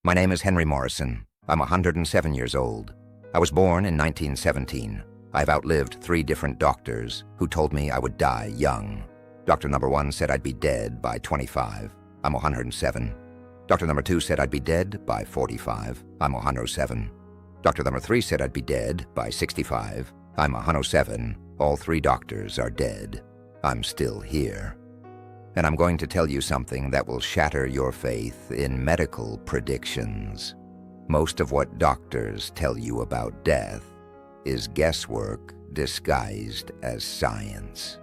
My name is Henry Morrison. I'm 107 years old. I was born in 1917. I've outlived 3 different doctors who told me I would die young. Doctor number 1 said I'd be dead by 25. I'm 107. Doctor number 2 said I'd be dead by 45. I'm 107. Doctor number 3 said I'd be dead by 65. I'm 107. All 3 doctors are dead. I'm still here. And I'm going to tell you something that will shatter your faith in medical predictions. Most of what doctors tell you about death is guesswork disguised as science.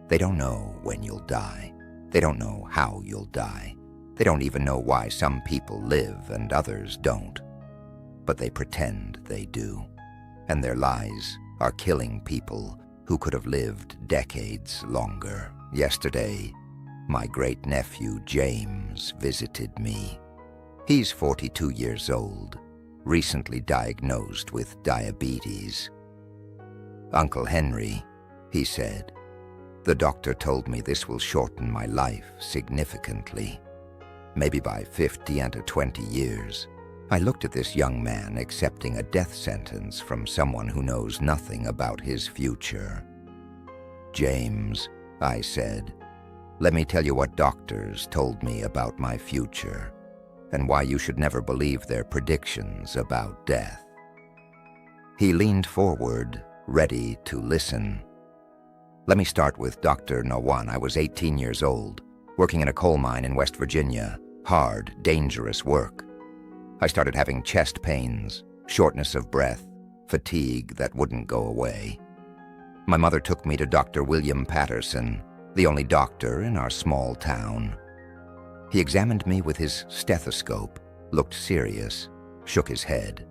They don't know when you'll die. They don't know how you'll die. They don't even know why some people live and others don't. But they pretend they do. And their lies are killing people who could have lived decades longer. Yesterday, my great-nephew James visited me. He's 42 years old, recently diagnosed with diabetes. "Uncle Henry," he said, "the doctor told me this will shorten my life significantly, maybe by 50 and 20 years. I looked at this young man accepting a death sentence from someone who knows nothing about his future. "James," I said, "let me tell you what doctors told me about my future and why you should never believe their predictions about death." He leaned forward, ready to listen. Let me start with Dr. No. 1. I was 18 years old, working in a coal mine in West Virginia. Hard, dangerous work. I started having chest pains, shortness of breath, fatigue that wouldn't go away. My mother took me to Dr. William Patterson, the only doctor in our small town. He examined me with his stethoscope, looked serious, shook his head.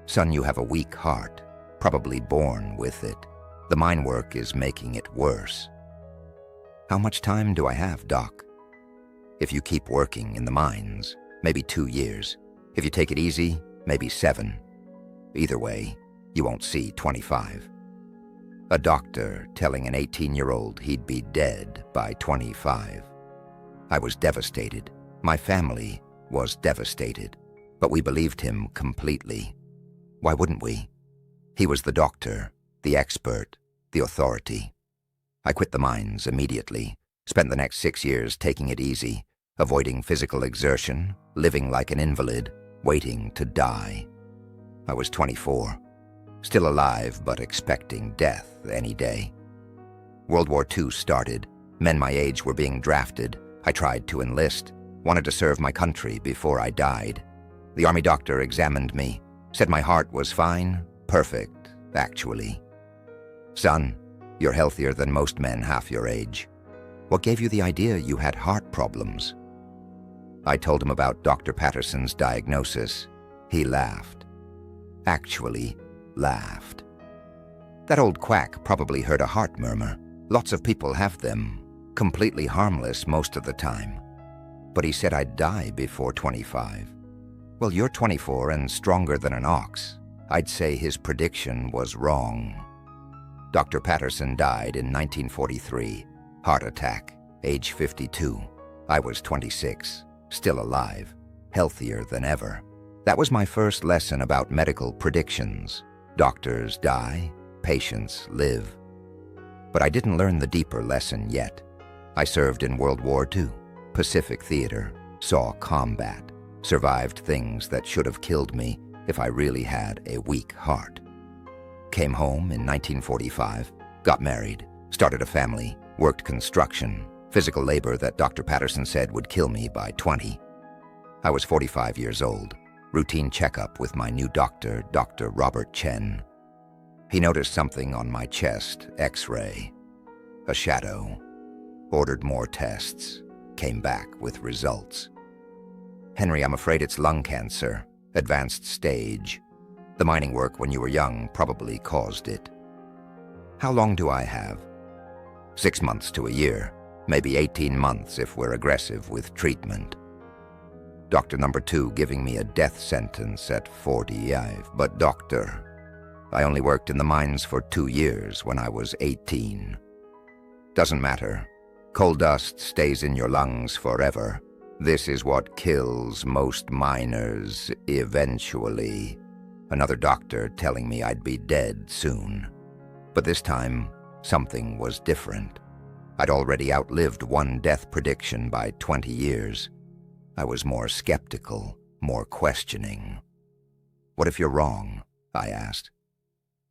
"Son, you have a weak heart, probably born with it. The mine work is making it worse." "How much time do I have, Doc?" "If you keep working in the mines, maybe 2 years. If you take it easy, maybe 7. Either way, you won't see 25. A doctor telling an 18-year-old he'd be dead by 25. I was devastated. My family was devastated. But we believed him completely. Why wouldn't we? He was the doctor, the expert, the authority. I quit the mines immediately, spent the next 6 years taking it easy, avoiding physical exertion, living like an invalid, waiting to die. I was 24, still alive but expecting death any day. World War II started. Men my age were being drafted. I tried to enlist, wanted to serve my country before I died. The army doctor examined me, said my heart was fine, perfect, actually. "Son, you're healthier than most men half your age. What gave you the idea you had heart problems?" I told him about Dr. Patterson's diagnosis. He laughed. Actually laughed. "That old quack probably heard a heart murmur. Lots of people have them, completely harmless most of the time. But he said I'd die before 25. Well, you're 24 and stronger than an ox. I'd say his prediction was wrong." Dr. Patterson died in 1943, heart attack, age 52. I was 26. Still alive, healthier than ever. That was my first lesson about medical predictions. Doctors die, patients live. But I didn't learn the deeper lesson yet. I served in World War II, Pacific Theater, saw combat, survived things that should have killed me if I really had a weak heart. Came home in 1945, got married, started a family, worked construction, physical labor that Dr. Patterson said would kill me by 20. I was 45 years old. Routine checkup with my new doctor, Dr. Robert Chen. He noticed something on my chest, X-ray. A shadow. Ordered more tests. Came back with results. "Henry, I'm afraid it's lung cancer. Advanced stage. The mining work when you were young probably caused it." "How long do I have?" 6 months to a year. Maybe 18 months if we're aggressive with treatment. Doctor number 2 giving me a death sentence at 45. "But doctor, I only worked in the mines for 2 years when I was 18. "Doesn't matter. Coal dust stays in your lungs forever. This is what kills most miners eventually. Another doctor telling me I'd be dead soon. But this time, something was different. I'd already outlived one death prediction by 20 years. I was more skeptical, more questioning. "What if you're wrong?" I asked.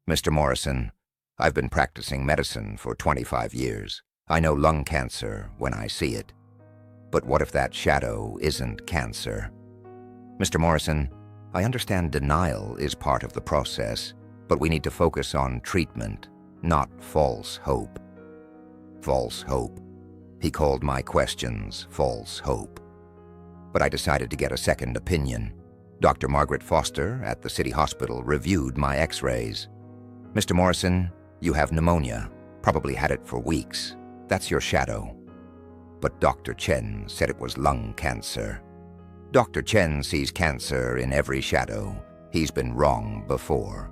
"Mr. Morrison, I've been practicing medicine for 25 years. I know lung cancer when I see it. But what if that shadow isn't cancer?" "Mr. Morrison, I understand denial is part of the process, but we need to focus on treatment, not false hope." False hope. He called my questions false hope. But I decided to get a second opinion. Dr. Margaret Foster at the city hospital reviewed my x-rays. "Mr. Morrison, you have pneumonia, probably had it for weeks. That's your shadow." But Dr. Chen said it was lung cancer. Dr. Chen sees cancer in every shadow. He's been wrong before.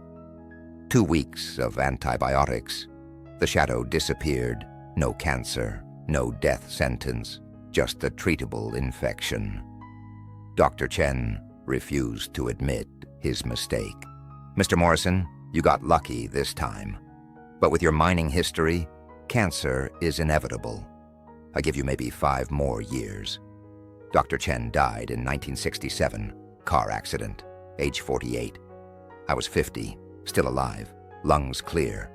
2 weeks of antibiotics. The shadow disappeared. No cancer, no death sentence, just a treatable infection. Dr. Chen refused to admit his mistake. "Mr. Morrison, you got lucky this time. But with your mining history, cancer is inevitable. I give you maybe 5 more years." Dr. Chen died in 1967, car accident, age 48. I was 50, still alive, lungs clear.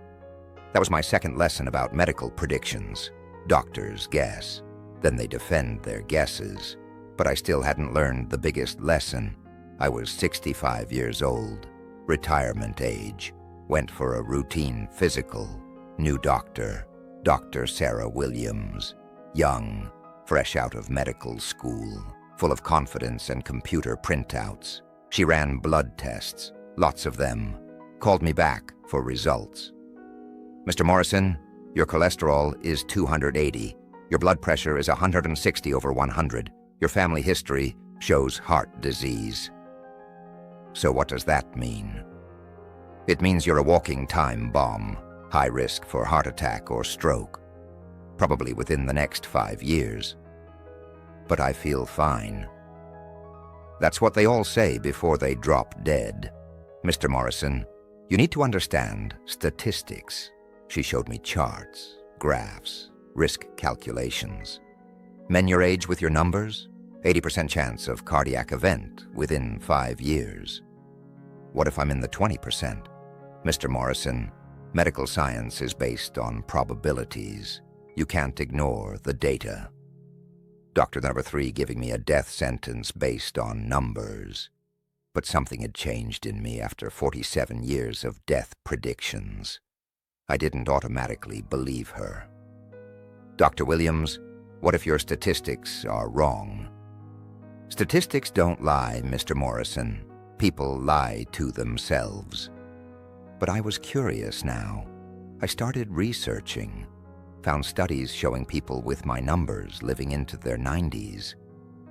That was my second lesson about medical predictions. Doctors guess, then they defend their guesses. But I still hadn't learned the biggest lesson. I was 65 years old, retirement age, went for a routine physical, new doctor, Dr. Sarah Williams. Young, fresh out of medical school, full of confidence and computer printouts. She ran blood tests, lots of them, called me back for results. "Mr. Morrison, your cholesterol is 280. Your blood pressure is 160 over 100. Your family history shows heart disease." So what does that mean? It means you're a walking time bomb, high risk for heart attack or stroke. Probably within the next 5 years. But I feel fine. That's what they all say before they drop dead. "Mr. Morrison, you need to understand statistics." She showed me charts, graphs, risk calculations. "Men your age with your numbers, 80% chance of cardiac event within 5 years. What if I'm in the 20%? "Mr. Morrison, medical science is based on probabilities. You can't ignore the data." Doctor number 3 giving me a death sentence based on numbers. But something had changed in me after 47 years of death predictions. I didn't automatically believe her. "Dr. Williams, what if your statistics are wrong?" "Statistics don't lie, Mr. Morrison. People lie to themselves." But I was curious now. I started researching. Found studies showing people with my numbers living into their 90s.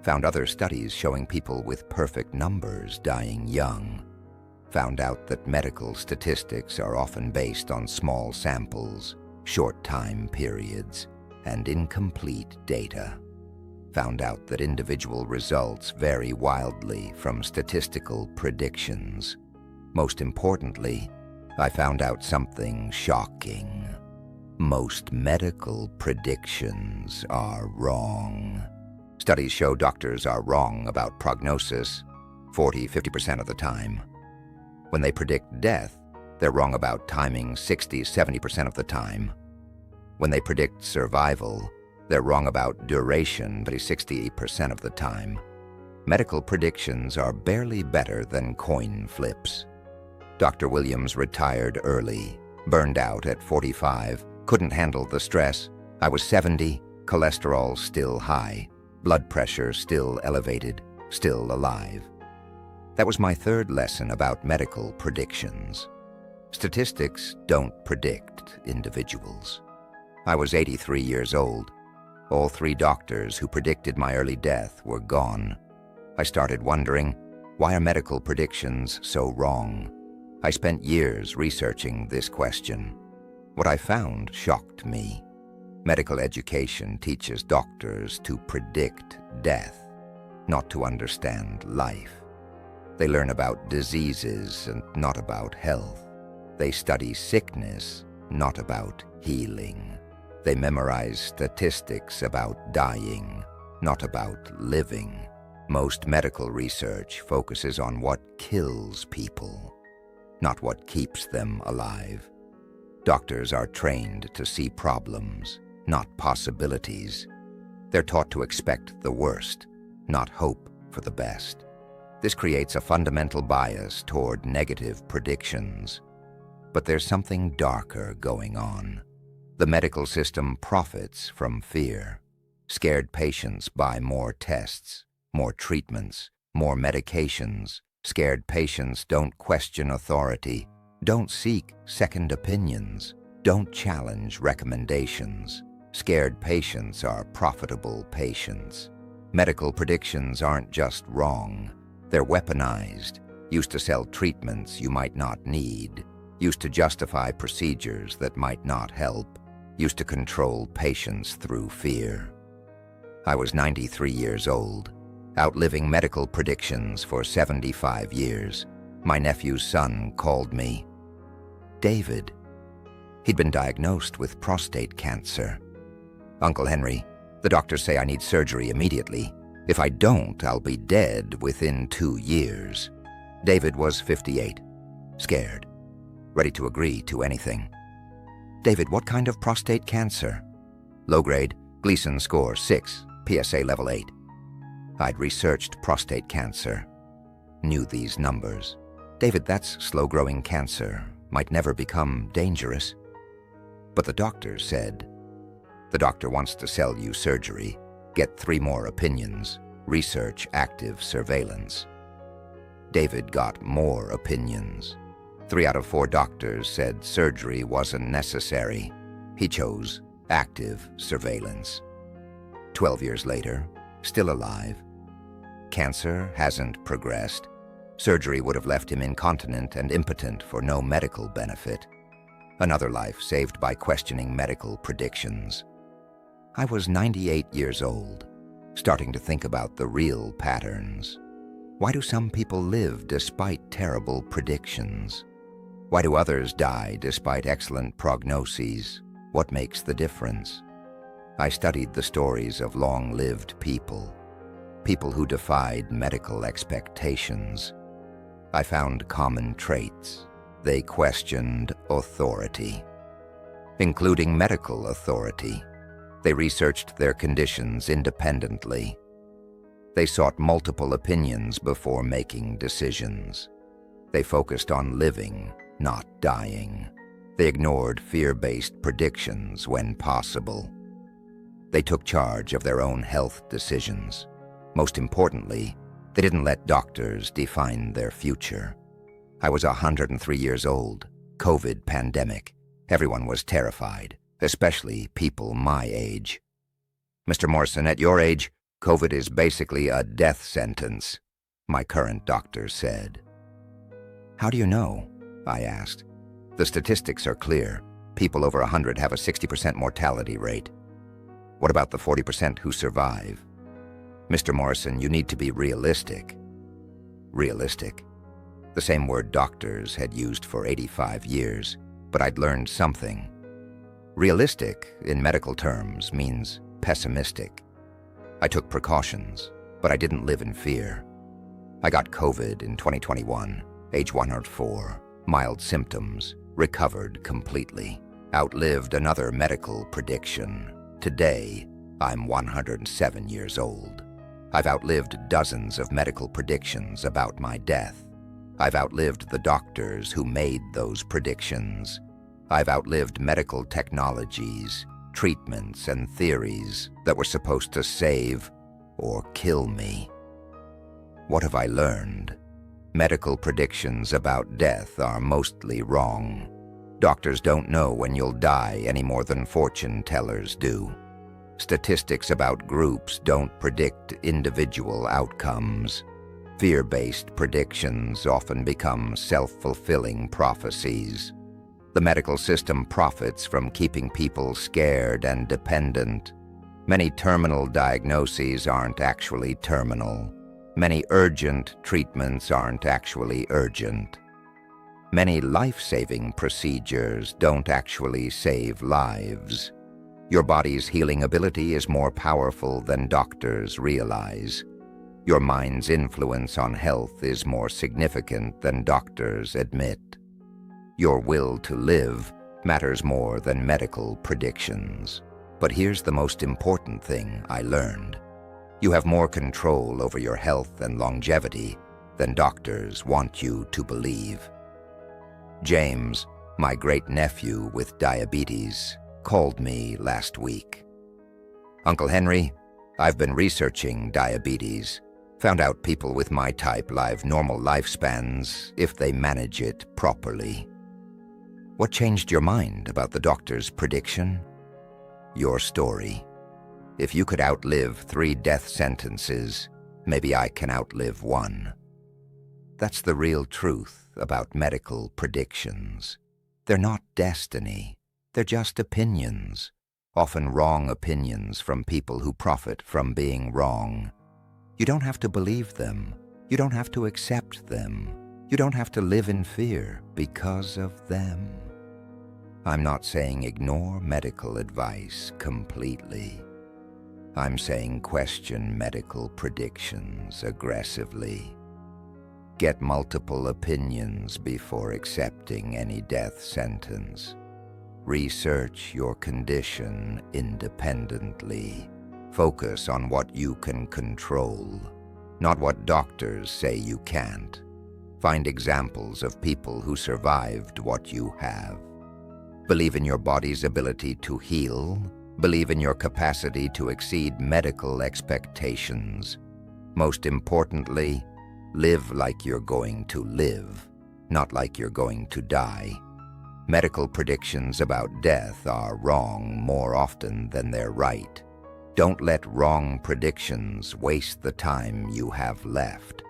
Found other studies showing people with perfect numbers dying young. Found out that medical statistics are often based on small samples, short time periods, and incomplete data. Found out that individual results vary wildly from statistical predictions. Most importantly, I found out something shocking. Most medical predictions are wrong. Studies show doctors are wrong about prognosis 40–50% of the time. When they predict death, they're wrong about timing 60–70% of the time. When they predict survival, they're wrong about duration 68% of the time. Medical predictions are barely better than coin flips. Dr. Williams retired early, burned out at 45, couldn't handle the stress. I was 70, cholesterol still high, blood pressure still elevated, still alive. That was my third lesson about medical predictions. Statistics don't predict individuals. I was 83 years old. All 3 doctors who predicted my early death were gone. I started wondering, why are medical predictions so wrong? I spent years researching this question. What I found shocked me. Medical education teaches doctors to predict death, not to understand life. They learn about diseases and not about health. They study sickness, not about healing. They memorize statistics about dying, not about living. Most medical research focuses on what kills people, not what keeps them alive. Doctors are trained to see problems, not possibilities. They're taught to expect the worst, not hope for the best. This creates a fundamental bias toward negative predictions. But there's something darker going on. The medical system profits from fear. Scared patients buy more tests, more treatments, more medications. Scared patients don't question authority, don't seek second opinions, don't challenge recommendations. Scared patients are profitable patients. Medical predictions aren't just wrong. They're weaponized, used to sell treatments you might not need, used to justify procedures that might not help, used to control patients through fear. I was 93 years old, outliving medical predictions for 75 years. My nephew's son called me. David. He'd been diagnosed with prostate cancer. Uncle Henry, the doctors say I need surgery immediately. If I don't, I'll be dead within 2 years. David was 58, scared, ready to agree to anything. David, what kind of prostate cancer? Low grade, Gleason score 6, PSA level 8. I'd researched prostate cancer, knew these numbers. David, that's slow-growing cancer, might never become dangerous. But the doctor said, the doctor wants to sell you surgery, get 3 more opinions, research active surveillance. David got more opinions. 3 out of 4 doctors said surgery wasn't necessary. He chose active surveillance. 12 years later, still alive. Cancer hasn't progressed. Surgery would have left him incontinent and impotent for no medical benefit. Another life saved by questioning medical predictions. I was 98 years old, starting to think about the real patterns. Why do some people live despite terrible predictions? Why do others die despite excellent prognoses? What makes the difference? I studied the stories of long-lived people, people who defied medical expectations. I found common traits. They questioned authority, including medical authority. They researched their conditions independently. They sought multiple opinions before making decisions. They focused on living, not dying. They ignored fear-based predictions when possible. They took charge of their own health decisions. Most importantly, they didn't let doctors define their future. I was 103 years old, COVID pandemic. Everyone was terrified, especially people my age. Mr. Morrison, at your age, COVID is basically a death sentence, my current doctor said. How do you know? I asked. The statistics are clear. People over 100 have a 60% mortality rate. What about the 40% who survive? Mr. Morrison, you need to be realistic. Realistic? The same word doctors had used for 85 years, but I'd learned something. Realistic, in medical terms, means pessimistic. I took precautions, but I didn't live in fear. I got COVID in 2021, age 104, mild symptoms, recovered completely, outlived another medical prediction. Today, I'm 107 years old. I've outlived dozens of medical predictions about my death. I've outlived the doctors who made those predictions. I've outlived medical technologies, treatments, and theories that were supposed to save or kill me. What have I learned? Medical predictions about death are mostly wrong. Doctors don't know when you'll die any more than fortune tellers do. Statistics about groups don't predict individual outcomes. Fear-based predictions often become self-fulfilling prophecies. The medical system profits from keeping people scared and dependent. Many terminal diagnoses aren't actually terminal. Many urgent treatments aren't actually urgent. Many life-saving procedures don't actually save lives. Your body's healing ability is more powerful than doctors realize. Your mind's influence on health is more significant than doctors admit. Your will to live matters more than medical predictions. But here's the most important thing I learned. You have more control over your health and longevity than doctors want you to believe. James, my great-nephew with diabetes, called me last week. "Uncle Henry, I've been researching diabetes. Found out people with my type live normal lifespans if they manage it properly." "What changed your mind about the doctor's prediction?" "Your story. If you could outlive 3 death sentences, maybe I can outlive 1. That's the real truth about medical predictions. They're not destiny. They're just opinions, often wrong opinions from people who profit from being wrong. You don't have to believe them. You don't have to accept them. You don't have to live in fear because of them. I'm not saying ignore medical advice completely. I'm saying question medical predictions aggressively. Get multiple opinions before accepting any death sentence. Research your condition independently. Focus on what you can control, not what doctors say you can't. Find examples of people who survived what you have. Believe in your body's ability to heal. Believe in your capacity to exceed medical expectations. Most importantly, live like you're going to live, not like you're going to die. Medical predictions about death are wrong more often than they're right. Don't let wrong predictions waste the time you have left.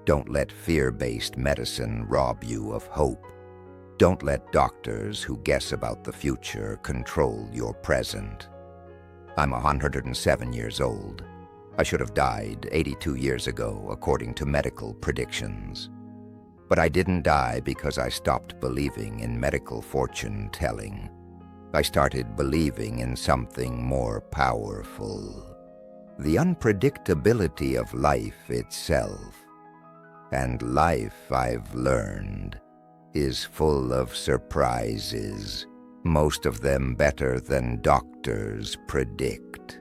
Don't let fear-based medicine rob you of hope. Don't let doctors who guess about the future control your present. I'm 107 years old. I should have died 82 years ago, according to medical predictions. But I didn't die because I stopped believing in medical fortune-telling. I started believing in something more powerful. The unpredictability of life itself. And life, I've learned, is full of surprises, most of them better than doctors predict.